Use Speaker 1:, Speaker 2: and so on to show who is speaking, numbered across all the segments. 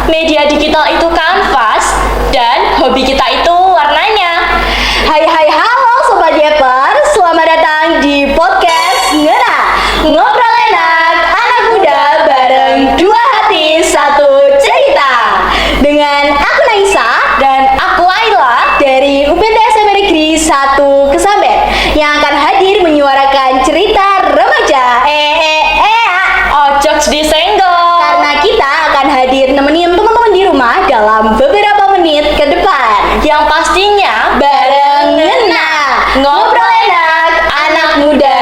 Speaker 1: media digital itu kanvas, dan hobi kita itu warnanya.
Speaker 2: Hai halo Sobat Yeper, selamat datang di podcast Ngena Ngobrol enak anak muda bareng dua hati satu cerita. Dengan aku Naisa
Speaker 1: Dan aku Ayla
Speaker 2: dari UPTS Negeri 1 Kesamben yang akan hadir menyuarakan cerita remaja
Speaker 1: Ojok disenggol.
Speaker 2: karena kita akan hadir nemenin teman-teman di rumah dalam beberapa menit ke depan.
Speaker 1: Yang pastinya
Speaker 2: Bareng Ngena Ngobrol enak anak muda.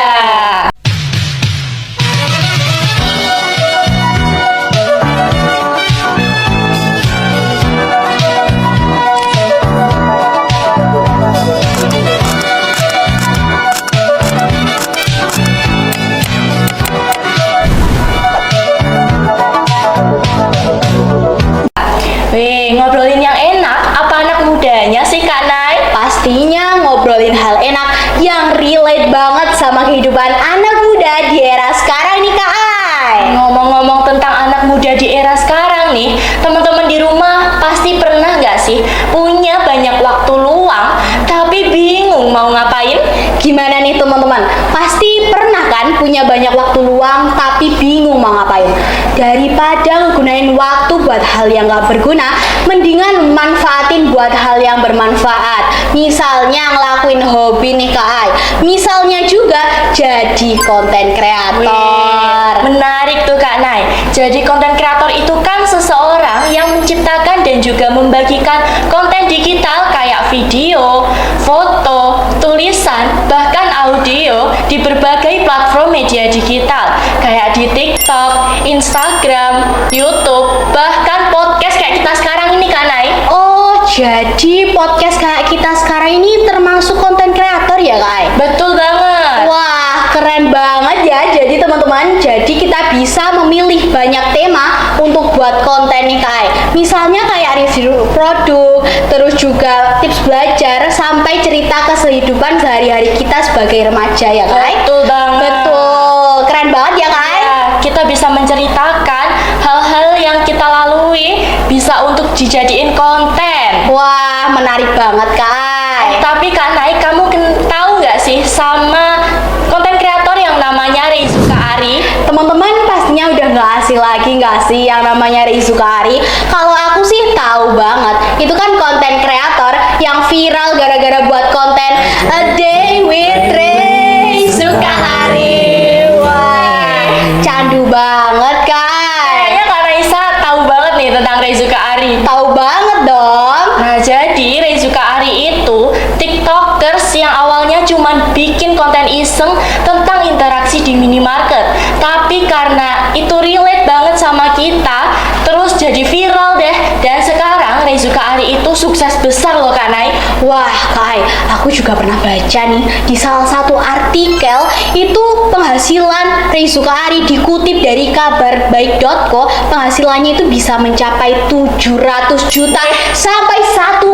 Speaker 1: Wih, ngobrolin yang enak, apa anak mudanya sih Kak Nay?
Speaker 2: Pastinya ngobrolin hal enak yang relate banget sama kehidupan anak muda di era sekarang nih Kak Ai.
Speaker 1: Ngomong-ngomong tentang anak muda di era sekarang nih, teman-teman di rumah pasti pernah nggak sih punya banyak waktu luang tapi bingung mau ngapain?
Speaker 2: Gimana nih teman-teman? Pasti pernah kan punya banyak waktu luang tapi bingung mau ngapain? Daripada gunain waktu buat hal yang gak berguna, mendingan manfaatin buat hal yang bermanfaat. Misalnya ngelakuin hobi nih Kak Ai. Misalnya juga jadi konten kreator.
Speaker 1: Menarik tuh Kak Nay. Jadi konten kreator itu kan seseorang yang menciptakan dan juga membagikan konten digital kayak video, foto, tulisan, bahkan audio di berbagai platform media digital kayak di TikTok, Instagram, YouTube, bahkan podcast kayak kita sekarang ini Kak Nay.
Speaker 2: Oh, jadi podcast kayak kita sekarang ini termasuk konten kreator ya Kak Ai?
Speaker 1: Betul banget.
Speaker 2: Wah, keren banget ya. Jadi teman-teman, jadi kita bisa memilih banyak tema untuk buat konten nih Kak Ai. Misalnya kayak review produk, terus juga tips belajar, sampai cerita kehidupan sehari-hari kita sebagai remaja ya Kak Ai.
Speaker 1: Betul banget.
Speaker 2: Betul, keren banget ya Kak Ai.
Speaker 1: Ya, kita bisa menceritakan hal-hal yang kita lalui bisa untuk dijadiin konten.
Speaker 2: Wah, menarik banget Kak Ai.
Speaker 1: Tapi Kak Nay, kamu tahu nggak sih sama konten kreator yang namanya Reizuka Arie?
Speaker 2: Teman-teman pastinya udah nggak asing lagi nggak sih yang namanya Reizuka Arie? Kalau aku sih tahu banget, itu kan konten kreator yang viral gara-gara buat konten A Day with Reizuka Arie. Wah, candu banget Kak.
Speaker 1: Kayaknya Kak Raisa tahu banget nih tentang Reizuka Arie.
Speaker 2: Tahu banget dong.
Speaker 1: Nah, jadi Reizuka Arie itu tiktokers yang awalnya cuman bikin konten iseng tentang interaksi di minimarket. Tapi karena itu relate banget sama kita, terus jadi viral deh. Dan sekarang Reizuka Arie itu sukses besar loh Kak Nay.
Speaker 2: Wah Kak Ai, aku juga pernah baca nih di salah satu artikel itu penghasilan Reizuka Arie dikutip dari kabarbaik.co, penghasilannya itu bisa mencapai 700 juta sampai 1,5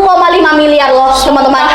Speaker 2: miliar loh teman-teman.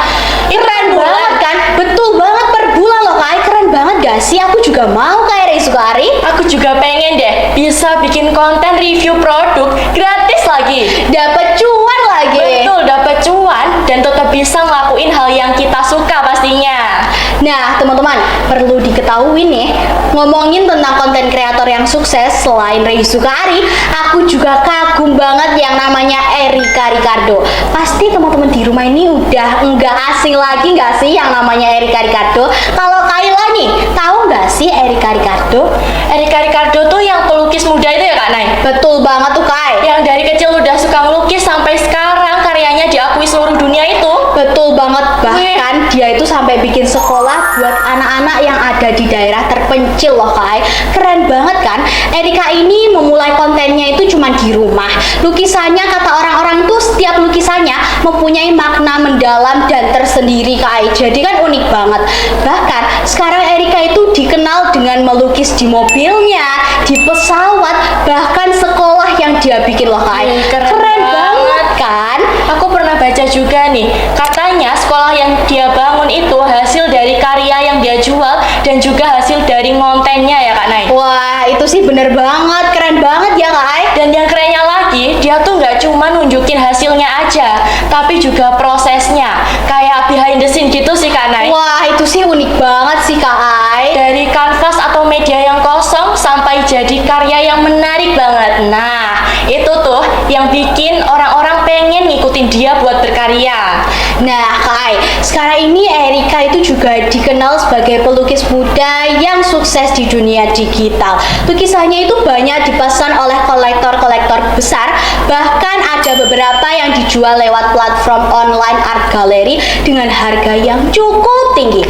Speaker 2: Keren banget kan? Betul banget, per bulan loh Kak Ai. Keren banget gak sih? Aku juga mau kayak Reizuka Arie.
Speaker 1: Aku juga pengen deh bisa bikin konten review produk gratis lagi.
Speaker 2: Dapat cuan lagi.
Speaker 1: Betul, dapat cuan dan tetap bisa ngelakuin hal yang kita suka pastinya.
Speaker 2: Nah, teman-teman, perlu diketahui nih, ngomongin tentang konten kreator yang sukses selain Reizuka Arie, aku juga kagum banget yang namanya Erika Ricardo. Pasti teman-teman di rumah ini udah nggak asing lagi nggak sih yang namanya Erika Ricardo? Kalau Kayla nih, tahu nggak sih Erika Ricardo?
Speaker 1: Erika Ricardo tuh yang pelukis muda itu ya Kak Nay?
Speaker 2: Betul banget tuh Kak.
Speaker 1: Yang dari kecil udah suka ngelukis sampai sekarang karyanya diakui seluruh dunia itu.
Speaker 2: Betul banget, bahkan dia itu sampai bikin sekolah buat anak-anak yang ada di daerah terpencil loh Kak Ai. Keren banget kan? Erika ini memulai kontennya itu cuma di rumah. Lukisannya, kata orang-orang tuh setiap lukisannya mempunyai makna mendalam dan tersendiri Kak Ai. Jadi kan unik banget. Bahkan sekarang Erika itu dikenal dengan melukis di mobilnya, di pesawat, bahkan sekolah yang dia bikin loh Kak Ai.
Speaker 1: Keren
Speaker 2: banget kan?
Speaker 1: Aku pernah baca juga nih, katanya sekolah yang dia bangun itu hasil dari karya yang dia jual dan juga hasil dari ngontennya ya Kak Nay.
Speaker 2: Wah, itu sih bener banget, keren banget ya Kak Ai.
Speaker 1: Dan yang kerennya lagi, dia tuh nggak cuma nunjukin hasilnya aja, tapi juga prosesnya. Kayak behind the scene gitu sih Kak Nay.
Speaker 2: Wah, itu sih unik banget sih Kak Ai.
Speaker 1: Dari kanvas atau media yang kosong sampai jadi karya yang menarik banget. Nah, itu tuh yang bikin orang-orang pengen ngikutin dia buat berkarya.
Speaker 2: Nah, Kak Ai, sekarang ini Erika itu juga dikenal sebagai pelukis muda yang sukses di dunia digital. Lukisannya itu banyak dipesan oleh kolektor-kolektor besar, bahkan ada beberapa yang dijual lewat platform online art gallery dengan harga yang cukup tinggi.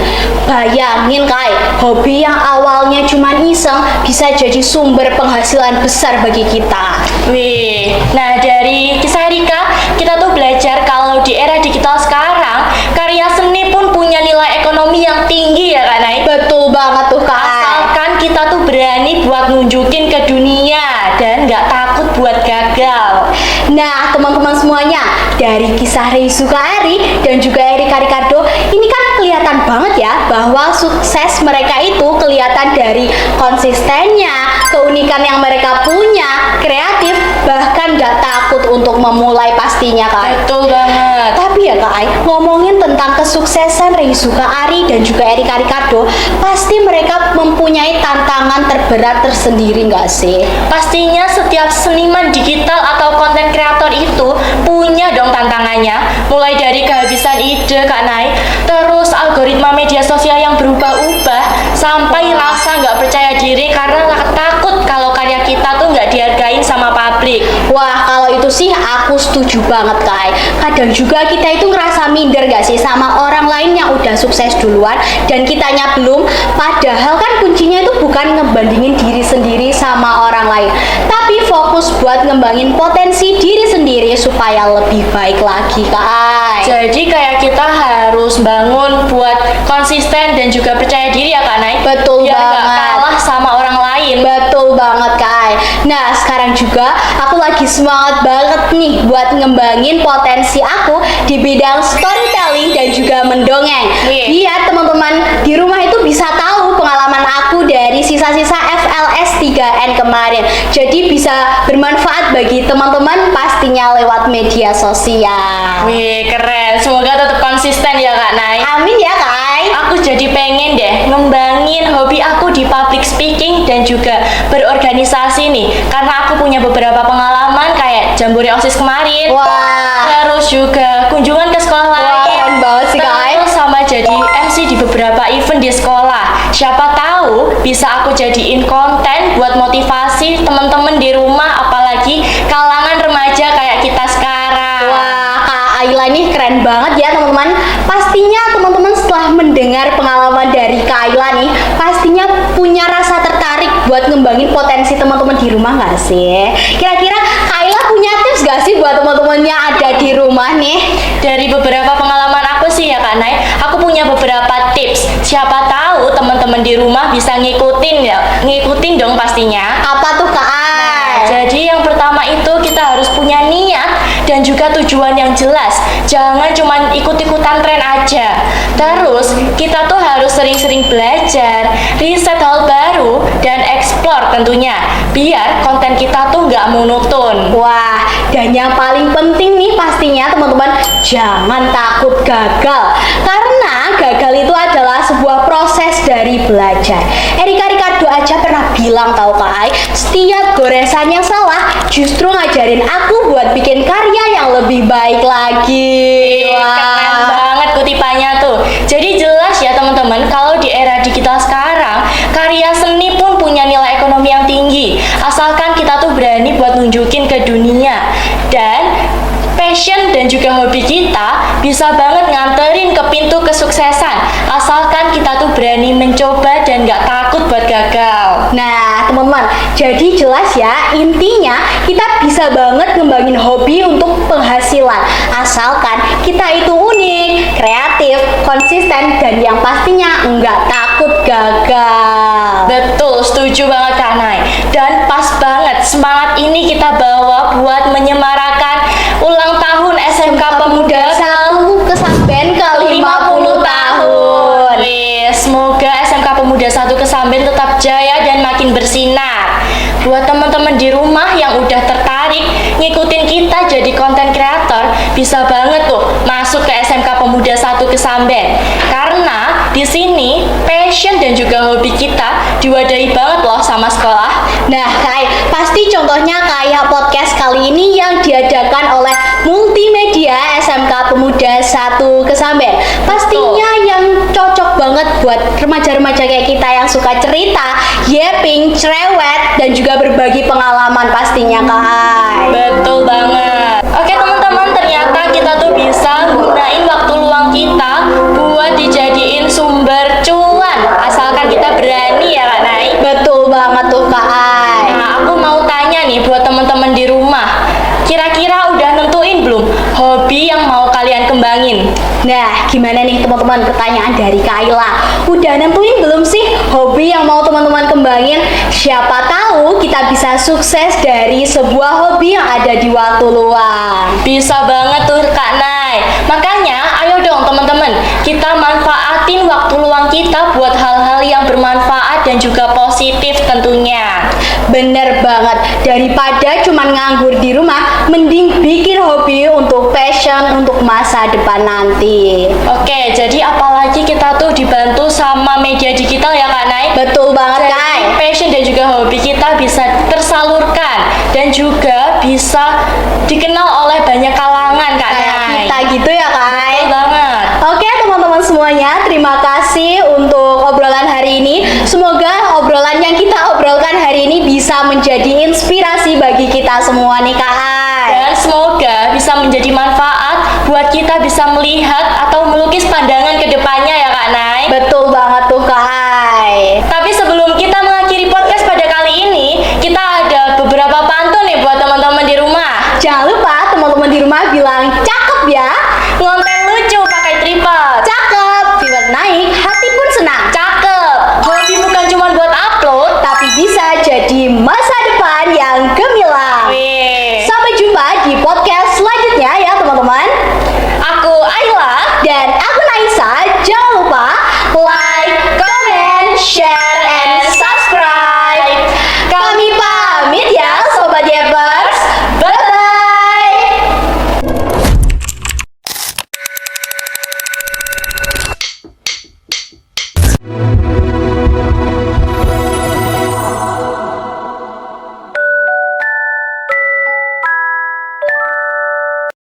Speaker 2: Bayangin Kak Ai, hobi yang awalnya cuma iseng bisa jadi sumber penghasilan besar bagi kita.
Speaker 1: Wih, nah dari kisah Erika, kita tuh belajar kalau di era digital sekarang, karya seni pun punya nilai ekonomi yang tinggi ya Kak Nay.
Speaker 2: Betul banget tuh Kak Ai.
Speaker 1: Asalkan kita tuh berani buat nunjukin ke dunia dan nggak takut buat gagal.
Speaker 2: Nah, teman-teman semuanya, dari kisah Reizuka Ari dan juga Erika Ricardo, ini kan kelihatan banget ya bahwa sukses mereka itu kelihatan dari konsistennya, keunikan yang mereka punya, kreatif, bahkan gak takut untuk memulai pastinya Kak.
Speaker 1: Betul banget.
Speaker 2: Tapi ya Kak Ai, ngomongin tentang kesuksesan Reizuka Ari dan juga Erika Ricardo, pasti mereka mempunyai tantangan terberat tersendiri nggak sih?
Speaker 1: Pastinya setiap seniman digital atau konten kreator itu punya dong tantangannya. Mulai dari kehabisan ide Kak Nay, terus algoritma media sosial yang berubah-ubah, sampai rasa nggak percaya diri karena takut kalau karya kita tuh nggak dihargain sama publik.
Speaker 2: Wah, kalau itu sih aku setuju banget Kak. Kadang juga kita itu ngerasa minder gak sih sama orang lain yang udah sukses duluan dan kitanya belum. Padahal kan kuncinya itu bukan ngebandingin diri sendiri sama orang lain, tapi fokus buat ngembangin potensi diri sendiri supaya lebih baik lagi Kak.
Speaker 1: Jadi kayak kita harus bangun buat konsisten dan juga percaya diri ya Kak Nay.
Speaker 2: Betul
Speaker 1: biar nggak
Speaker 2: banget.
Speaker 1: kalah sama orang lain.
Speaker 2: Betul banget Kak. Nah, sekarang juga aku lagi semangat banget nih buat ngembangin potensi aku di bidang storytelling dan juga mendongeng.
Speaker 1: Wih.
Speaker 2: Biar teman-teman di rumah itu bisa tahu pengalaman aku dari sisa-sisa FLS 3N kemarin. Jadi bisa bermanfaat bagi teman-teman pastinya lewat media sosial.
Speaker 1: Wih, keren. Semoga tetap konsisten ya Kak Nay.
Speaker 2: Amin ya Kak.
Speaker 1: Aku jadi pengen deh ngembangin hobi aku di public speaking dan juga berorganisasi nih. Karena aku punya beberapa pengalaman kayak Jambore OSIS kemarin.
Speaker 2: Wah.
Speaker 1: Terus juga kunjungan ke sekolah
Speaker 2: Wah,
Speaker 1: lain.
Speaker 2: keren banget sih, Kak.
Speaker 1: Terus sama jadi MC di beberapa event di sekolah. Siapa tahu bisa aku jadiin konten buat motivasi teman-teman di rumah, apalagi kalangan remaja kayak kita sekarang.
Speaker 2: Wah, Kak Ayla ini keren banget ya teman-teman. Pastinya teman-teman setelah mendengar pengalaman dari Kak Ayla nih, pastinya punya rasa tertarik buat ngembangin potensi teman-teman di rumah nggak sih? Kira-kira Kak Ayla punya tips nggak sih buat teman-teman yang ada di rumah nih?
Speaker 1: Dari beberapa pengalaman aku sih ya Kak Nay, aku punya beberapa tips. Siapa tahu teman-teman di rumah bisa ngikutin ya, ngikutin dong pastinya.
Speaker 2: Apa tuh Kak Ay?
Speaker 1: Jadi yang pertama itu kita harus punya niat dan juga tujuan yang jelas. Jangan cuma ikut-ikutan tren aja. Terus kita tuh harus sering-sering belajar, riset hal baru, dan explore tentunya. Biar konten kita tuh nggak monoton.
Speaker 2: Wah, dan yang paling penting nih pastinya teman-teman, jangan takut gagal. Karena gagal itu adalah sebuah proses dari belajar. Erika Ricardo aja pernah bilang tahu Kak Ai, setiap goresan yang salah justru ngajarin aku buat bikin karya yang lebih baik lagi.
Speaker 1: Keren banget kutipannya tuh. Jadi jelas ya teman-teman, kalau di era digital sekarang, karya seni pun punya nilai ekonomi yang tinggi. Asalkan kita tuh berani buat nunjukin ke dunia. Dan passion dan juga hobi kita bisa banget nganterin ke pintu kesuksesan. Asalkan kita tuh berani mencoba dan gak takut buat gagal.
Speaker 2: Nah, teman-teman, jadi jelas ya, intinya kita bisa banget ngembangin hobi untuk penghasilan. Asalkan kita itu unik, kreatif, konsisten, dan yang pastinya nggak takut gagal.
Speaker 1: Betul, setuju banget Kak Nay. Dan pas banget semangat ini kita bawa buat menyemarakan ulang tahun SMK Pemuda
Speaker 2: 1 Kesamben ke 50 tahun.
Speaker 1: Wih, semoga SMK Pemuda 1 Kesamben tetap jaya dan makin bersinar. Buat teman-teman di rumah yang udah tertarik tertarik ngikutin kita jadi konten kreator, bisa banget tuh masuk ke SMK Pemuda 1 Kesamben. Karena di sini passion dan juga hobi kita diwadahi banget loh sama sekolah.
Speaker 2: Nah, pasti contohnya kayak podcast kali ini yang diadakan oleh Multimedia SMK Pemuda 1 Kesamben. Pastinya yang cocok banget buat remaja-remaja kayak kita yang suka cerita, yapping, cerewet, dan juga berbagi pengalaman pastinya, Kak.
Speaker 1: Betul banget. Oke teman-teman, ternyata kita tuh bisa gunain waktu luang kita buat dijadiin sumber cuan, asalkan kita berani ya Kak Nai.
Speaker 2: Betul banget tuh, Kak.
Speaker 1: Nah, aku mau tanya nih buat teman-teman di rumah, kira-kira udah nentuin belum hobi yang mau kalian kembangin?
Speaker 2: Nah, gimana nih teman-teman, pertanyaan dari Kaila. Udah nentuin belum sih hobi yang mau teman-teman kembangin? Siapa tahu kita bisa sukses dari sebuah hobi yang ada di waktu luang.
Speaker 1: Bisa banget tuh Kak Nai. Makanya ayo dong teman-teman, kita manfaatin waktu luang kita buat hal-hal yang bermanfaat dan juga positif tentunya.
Speaker 2: Bener banget, daripada cuman nganggur di rumah, mending bikin hobi untuk passion untuk masa depan nanti.
Speaker 1: Oke, jadi apalagi kita tuh dibantu sama media digital ya Kak Nai.
Speaker 2: Betul banget,
Speaker 1: Jadi,
Speaker 2: Kai.
Speaker 1: passion dan juga hobi kita bisa tersalurkan dan juga bisa dikenal oleh banyak kalangan Kak
Speaker 2: Kayak
Speaker 1: Nai.
Speaker 2: kita gitu ya, Kai.
Speaker 1: Betul banget.
Speaker 2: Oke teman-teman semuanya, terima kasih untuk obrolan hari ini. Semoga obrolan yang kita obrolkan hari ini bisa menjadi inspirasi bagi kita semua nih, Kak.
Speaker 1: Dan semoga bisa menjadi manfaat buat kita bisa melihat atau melukis pandangan ke depannya ya Kak Nai.
Speaker 2: Betul banget tuh, Kak.
Speaker 1: Tapi sebelum kita mengakhiri podcast pada kali ini, kita ada beberapa pantun nih buat teman-teman di rumah.
Speaker 2: Jangan lupa teman-teman di rumah bilang cakep ya.
Speaker 1: Ngonten lucu pakai tripod.
Speaker 2: Cakep, viewer naik, hati pun senang.
Speaker 1: Cakep. Hobi bukan cuma buat upload,
Speaker 2: Tapi bisa jadi masa depan yang gemilang.
Speaker 1: Wih.
Speaker 2: Sampai jumpa di podcast selanjutnya ya teman-teman.
Speaker 1: Aku Ayla.
Speaker 2: Dan aku Naisa, jangan lupa like, comment, share,